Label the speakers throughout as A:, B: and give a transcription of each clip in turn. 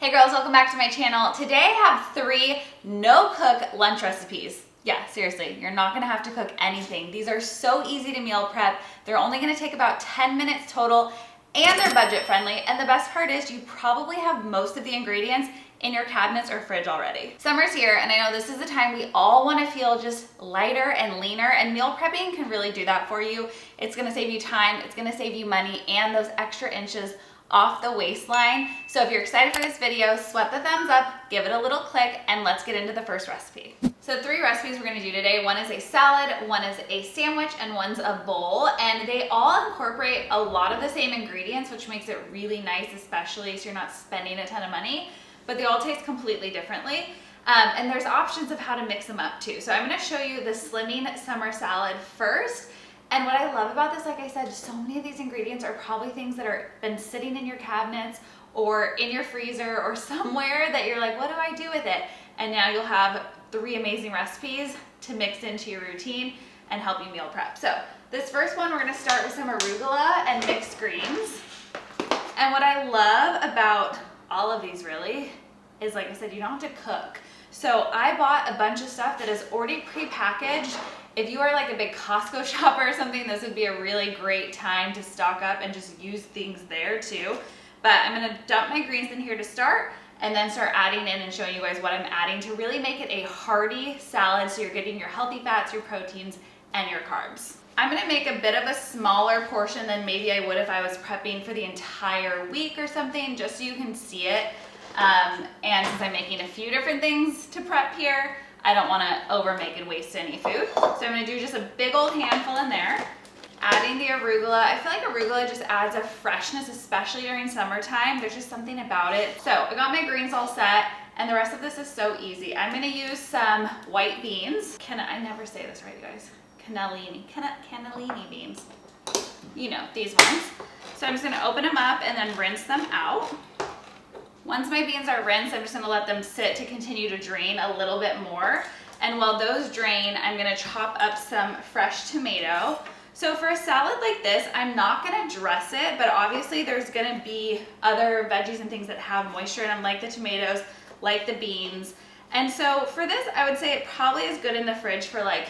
A: Hey girls, welcome back to my channel. Today I have 3 no-cook lunch recipes. Yeah, seriously, you're not gonna have to cook anything. These are so easy to meal prep. They're only gonna take about 10 minutes total, and they're budget friendly. And the best part is you probably have most of the ingredients in your cabinets or fridge already. Summer's here, and I know this is the time we all wanna feel just lighter and leaner, and meal prepping can really do that for you. It's gonna save you time, it's gonna save you money, and those extra inches off the waistline. So if you're excited for this video, sweat the thumbs up, give it a little click, and let's get into the first recipe. So 3 recipes we're gonna do today. One is a salad, one is a sandwich, and one's a bowl. And they all incorporate a lot of the same ingredients, which makes it really nice, especially so you're not spending a ton of money, but they all taste completely differently. And there's options of how to mix them up too. So I'm gonna show you the slimming summer salad first. And what I love about this, like I said, so many of these ingredients are probably things that are been sitting in your cabinets or in your freezer or somewhere that you're like, what do I do with it? And now you'll have 3 amazing recipes to mix into your routine and help you meal prep. So this first one, we're gonna start with some arugula and mixed greens. And what I love about all of these really is, like I said, you don't have to cook. So I bought a bunch of stuff that is already pre-packaged. If you are like a big Costco shopper or something, this would be a really great time to stock up and just use things there too. But I'm gonna dump my greens in here to start and then start adding in and showing you guys what I'm adding to really make it a hearty salad so you're getting your healthy fats, your proteins, and your carbs. I'm gonna make a bit of a smaller portion than maybe I would if I was prepping for the entire week or something, just so you can see it. And since I'm making a few different things to prep here, I don't want to over make and waste any food. So I'm going to do just a big old handful in there. Adding the arugula. I feel like arugula just adds a freshness, especially during summertime. There's just something about it. So I got my greens all set, and the rest of this is so easy. I'm going to use some white beans. I never say this right, you guys. Cannellini beans. You know, these ones. So I'm just going to open them up and then rinse them out. Once my beans are rinsed, I'm just gonna let them sit to continue to drain a little bit more. And while those drain, I'm gonna chop up some fresh tomato. So for a salad like this, I'm not gonna dress it, but obviously there's gonna be other veggies and things that have moisture in them, like the tomatoes, like the beans. And so for this, I would say it probably is good in the fridge for like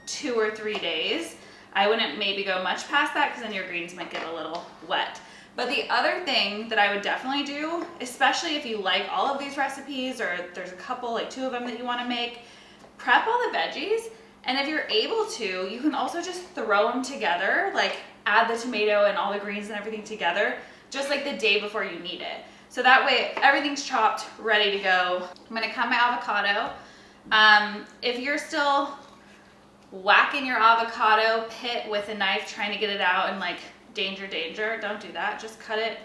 A: 2 or 3 days. I wouldn't maybe go much past that because then your greens might get a little wet. But the other thing that I would definitely do, especially if you like all of these recipes or there's a couple, like 2 of them that you want to make, prep all the veggies. And if you're able to, you can also just throw them together, like add the tomato and all the greens and everything together, just like the day before you need it. So that way everything's chopped, ready to go. I'm gonna cut my avocado. If you're still whacking your avocado pit with a knife, trying to get it out and like, danger, danger, don't do that. Just cut it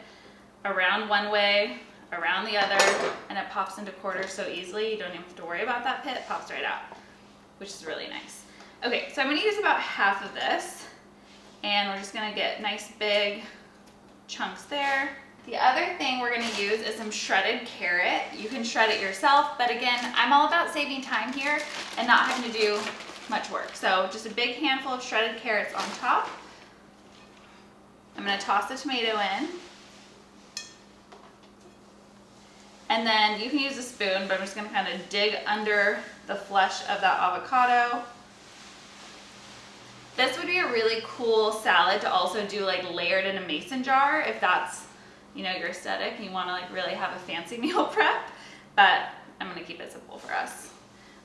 A: around one way, around the other, and it pops into quarters so easily. You don't even have to worry about that pit, it pops right out, which is really nice. Okay, so I'm gonna use about half of this, and we're just gonna get nice big chunks there. The other thing we're gonna use is some shredded carrot. You can shred it yourself, but again, I'm all about saving time here and not having to do much work. So just a big handful of shredded carrots on top. I'm going to toss the tomato in, and then you can use a spoon, but I'm just going to kind of dig under the flesh of that avocado. This would be a really cool salad to also do like layered in a mason jar if that's, you know, your aesthetic and you want to like really have a fancy meal prep, but I'm going to keep it simple for us.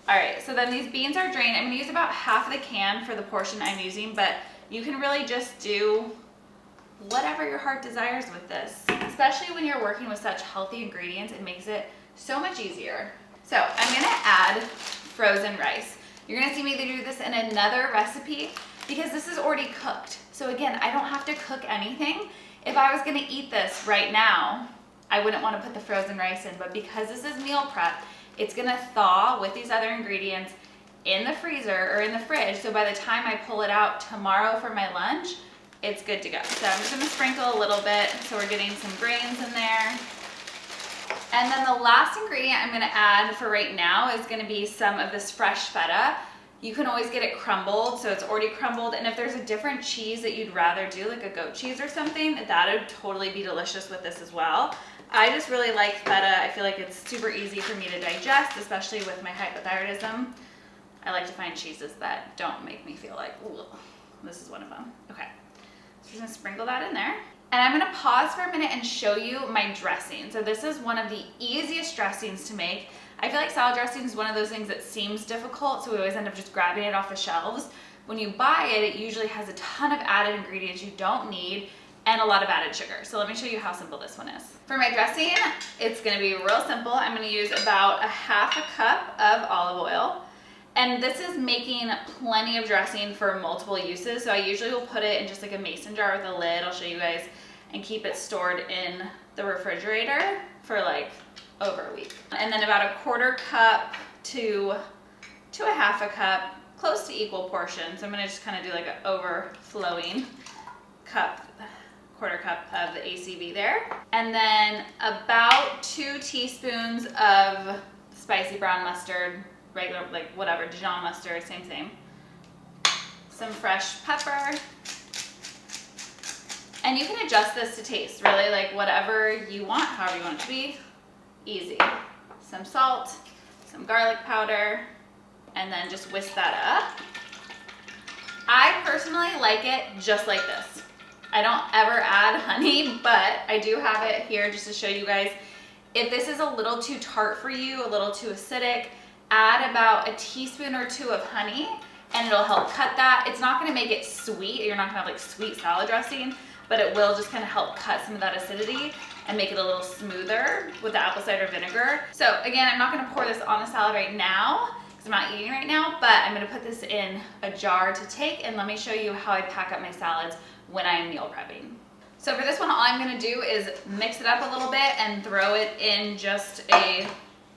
A: All right, so then these beans are drained. I'm going to use about half of the can for the portion I'm using, but you can really just do whatever your heart desires with this. Especially when you're working with such healthy ingredients, it makes it so much easier. So I'm gonna add frozen rice. You're gonna see me do this in another recipe because this is already cooked. So again, I don't have to cook anything. If I was gonna eat this right now, I wouldn't wanna put the frozen rice in, but because this is meal prep, it's gonna thaw with these other ingredients in the freezer or in the fridge. So by the time I pull it out tomorrow for my lunch, it's good to go. So I'm just gonna sprinkle a little bit so we're getting some grains in there. And then the last ingredient I'm gonna add for right now is gonna be some of this fresh feta. You can always get it crumbled, so it's already crumbled. And if there's a different cheese that you'd rather do, like a goat cheese or something, that would totally be delicious with this as well. I just really like feta. I feel like it's super easy for me to digest, especially with my hypothyroidism. I like to find cheeses that don't make me feel like, ooh, this is one of them. Okay, so I'm just gonna sprinkle that in there. And I'm gonna pause for a minute and show you my dressing. So this is one of the easiest dressings to make. I feel like salad dressing is one of those things that seems difficult, so we always end up just grabbing it off the shelves. When you buy it, it usually has a ton of added ingredients you don't need and a lot of added sugar. So let me show you how simple this one is. For my dressing, it's gonna be real simple. I'm gonna use about a half a cup of olive oil. And this is making plenty of dressing for multiple uses. So I usually will put it in just like a mason jar with a lid. I'll show you guys, and keep it stored in the refrigerator for like over a week. And then about a quarter cup to a half a cup, close to equal portions. So I'm gonna just kind of do like an overflowing cup, quarter cup of the ACV there. And then about 2 teaspoons of spicy brown mustard, regular, like whatever, Dijon mustard, same. Some fresh pepper. And you can adjust this to taste, really, like whatever you want, however you want it to be, easy. Some salt, some garlic powder, and then just whisk that up. I personally like it just like this. I don't ever add honey, but I do have it here just to show you guys. If this is a little too tart for you, a little too acidic, add about a teaspoon or 2 of honey, and it'll help cut that. It's not gonna make it sweet. You're not gonna have like sweet salad dressing, but it will just kind of help cut some of that acidity and make it a little smoother with the apple cider vinegar. So again, I'm not gonna pour this on the salad right now because I'm not eating right now, but I'm gonna put this in a jar to take, and let me show you how I pack up my salads when I'm meal prepping. So for this one, all I'm gonna do is mix it up a little bit and throw it in just a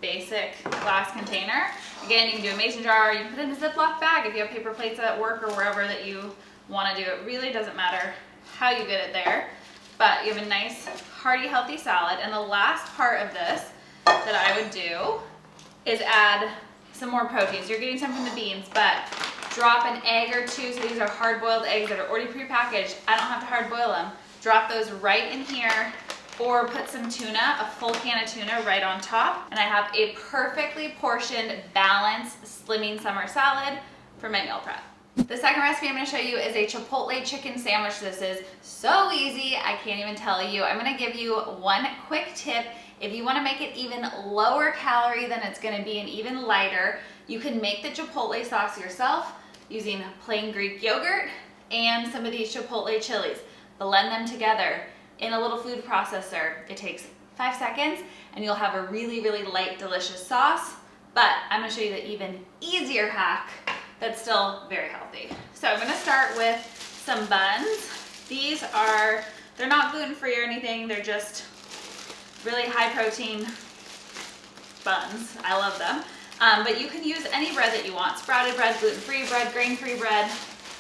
A: basic glass container. Again, you can do a mason jar, you can put it in a Ziploc bag if you have paper plates at work or wherever that you wanna do. It really doesn't matter how you get it there, but you have a nice, hearty, healthy salad. And the last part of this that I would do is add some more protein. So you're getting some from the beans, but drop an egg or 2. So these are hard-boiled eggs that are already prepackaged. I don't have to hard-boil them. Drop those right in here, or put some tuna, a full can of tuna right on top. And I have a perfectly portioned, balanced, slimming summer salad for my meal prep. The second recipe I'm gonna show you is a Chipotle chicken sandwich. This is so easy, I can't even tell you. I'm gonna give you one quick tip. If you wanna make it even lower calorie than it's gonna be and even lighter, you can make the Chipotle sauce yourself using plain Greek yogurt and some of these Chipotle chilies. Blend them together in a little food processor. It takes 5 seconds and you'll have a really, really light, delicious sauce. But I'm gonna show you the even easier hack that's still very healthy. So I'm gonna start with some buns. These are, they're not gluten-free or anything, they're just really high protein buns. I love them. But you can use any bread that you want. Sprouted bread, gluten-free bread, grain-free bread,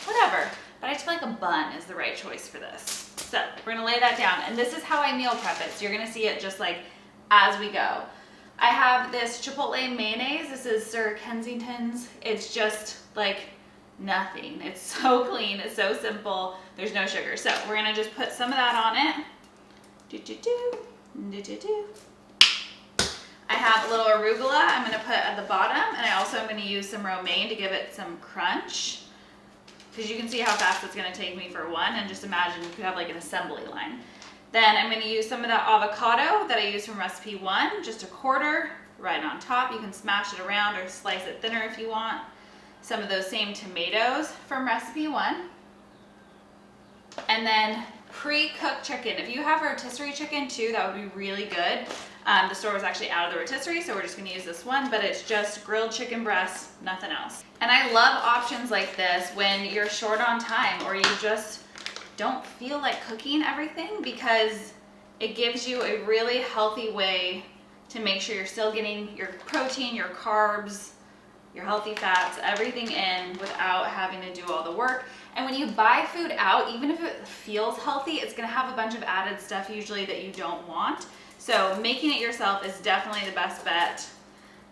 A: whatever. But I just feel like a bun is the right choice for this. So we're gonna lay that down. And this is how I meal prep it. So you're gonna see it just like as we go. I have this Chipotle mayonnaise. This is Sir Kensington's. It's just like nothing. It's so clean, it's so simple. There's no sugar. So we're gonna just put some of that on it. I have a little arugula I'm gonna put at the bottom, and I also am gonna use some romaine to give it some crunch. Because you can see how fast it's gonna take me for one, and just imagine you could have like an assembly line. Then I'm gonna use some of that avocado that I used from recipe 1, just a quarter right on top. You can smash it around or slice it thinner if you want. Some of those same tomatoes from recipe 1. And then pre-cooked chicken. If you have rotisserie chicken too, that would be really good. The store was actually out of the rotisserie, so we're just gonna use this one, but it's just grilled chicken breast, nothing else. And I love options like this when you're short on time or you just don't feel like cooking everything, because it gives you a really healthy way to make sure you're still getting your protein, your carbs, your healthy fats, everything in without having to do all the work. And when you buy food out, even if it feels healthy, it's gonna have a bunch of added stuff usually that you don't want. So making it yourself is definitely the best bet.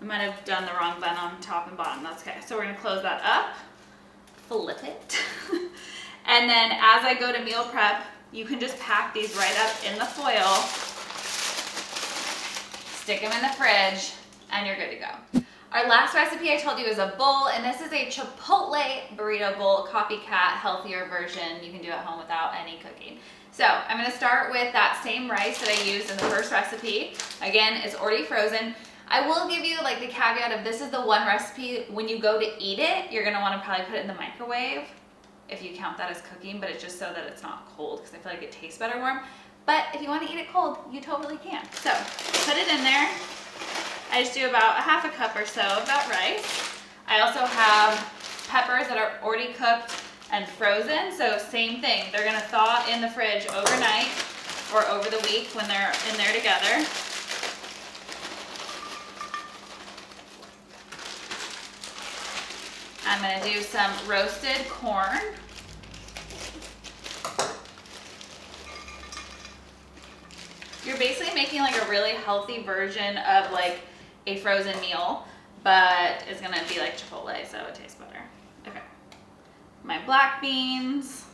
A: I might have done the wrong bun on top and bottom, that's okay. So we're gonna close that up, flip it. And then as I go to meal prep, you can just pack these right up in the foil stick them in the fridge, and you're good to go. Our last recipe I told you is a bowl, and this is a Chipotle burrito bowl, copycat, healthier version you can do at home without any cooking. So I'm gonna start with that same rice that I used in the first recipe. Again, it's already frozen. I will give you like the caveat of this is the one recipe, when you go to eat it, you're gonna wanna probably put it in the microwave, if you count that as cooking, but it's just so that it's not cold, because I feel like it tastes better warm. But if you wanna eat it cold, you totally can. So put it in there. I just do about a half a cup or so of that rice. I also have peppers that are already cooked and frozen, so same thing. They're gonna thaw in the fridge overnight or over the week when they're in there together. I'm gonna do some roasted corn. You're basically making like a really healthy version of like a frozen meal, but it's gonna be like Chipotle, so it tastes better. Okay. My black beans,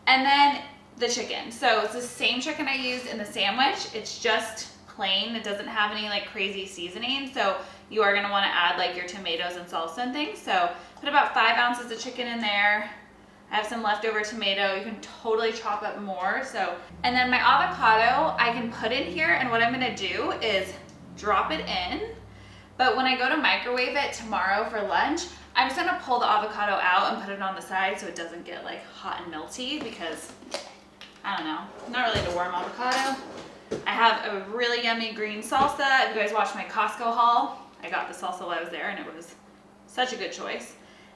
A: and then the chicken. So it's the same chicken I used in the sandwich. It's just plain. It doesn't have any like crazy seasoning. So you are gonna wanna add like your tomatoes and salsa and things. So put about 5 ounces of chicken in there. I have some leftover tomato. You can totally chop up more. So, and then my avocado I can put in here, and what I'm gonna do is drop it in. But when I go to microwave it tomorrow for lunch, I'm just gonna pull the avocado out and put it on the side so it doesn't get like hot and melty, because I don't know, I'm not really into warm avocado. I have a really yummy green salsa. If you guys watched my Costco haul, I got the salsa while I was there, and it was such a good choice.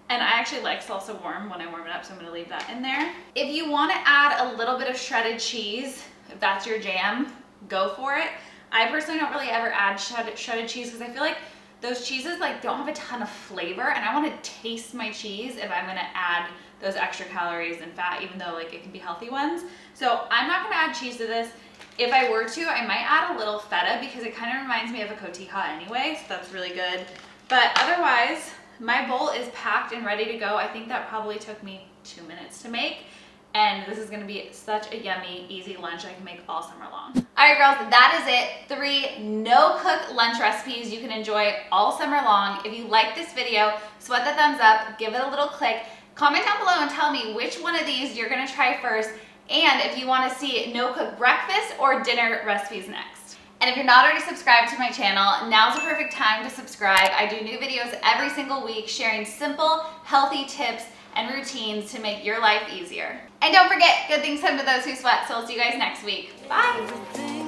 A: And I actually like salsa warm when I warm it up, so I'm gonna leave that in there. If you wanna add a little bit of shredded cheese, if that's your jam, go for it. I personally don't really ever add shredded cheese because I feel like those cheeses like don't have a ton of flavor, and I wanna taste my cheese if I'm gonna add those extra calories and fat, even though like it can be healthy ones. So I'm not gonna add cheese to this. If I were to, I might add a little feta because it kind of reminds me of a cotija anyway, so that's really good. But otherwise, my bowl is packed and ready to go. I think that probably took me 2 minutes to make. And this is gonna be such a yummy, easy lunch I can make all summer long. All right, girls, that is it. 3 no-cook lunch recipes you can enjoy all summer long. If you like this video, sweat the thumbs up, give it a little click. Comment down below and tell me which one of these you're gonna try first, and if you wanna see no-cook breakfast or dinner recipes next. And if you're not already subscribed to my channel, now's the perfect time to subscribe. I do new videos every single week sharing simple, healthy tips and routines to make your life easier. And don't forget, good things come to those who sweat, so I'll see you guys next week. Bye.